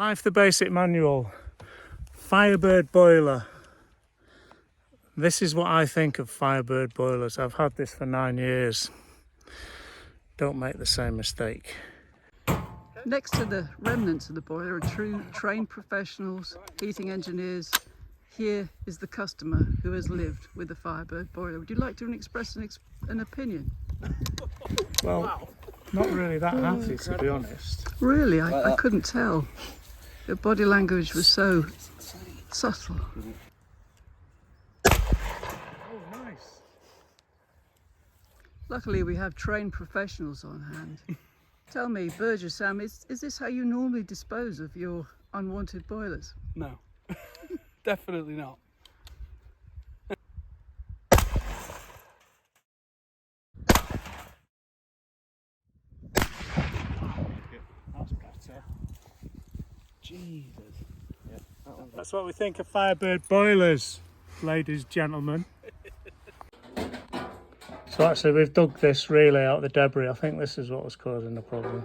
Life the Basic Manual, Firebird boiler. This is what I think of Firebird boilers. I've had this for 9 years. Don't make the same mistake. Next to the remnants of the boiler are true trained professionals, heating engineers. Here is the customer who has lived with the Firebird boiler. Would you like to express an opinion? Well, not really that happy, to be honest. Really, I couldn't tell. Your body language was so subtle. Oh, nice. Luckily, we have trained professionals on hand. Tell me, Burgess Sam, is this how you normally dispose of your unwanted boilers? No, definitely not. That's better. Jesus. That's what we think of Firebird boilers, ladies, gentlemen. So actually we've dug this really out of the debris. I think this is what was causing the problem.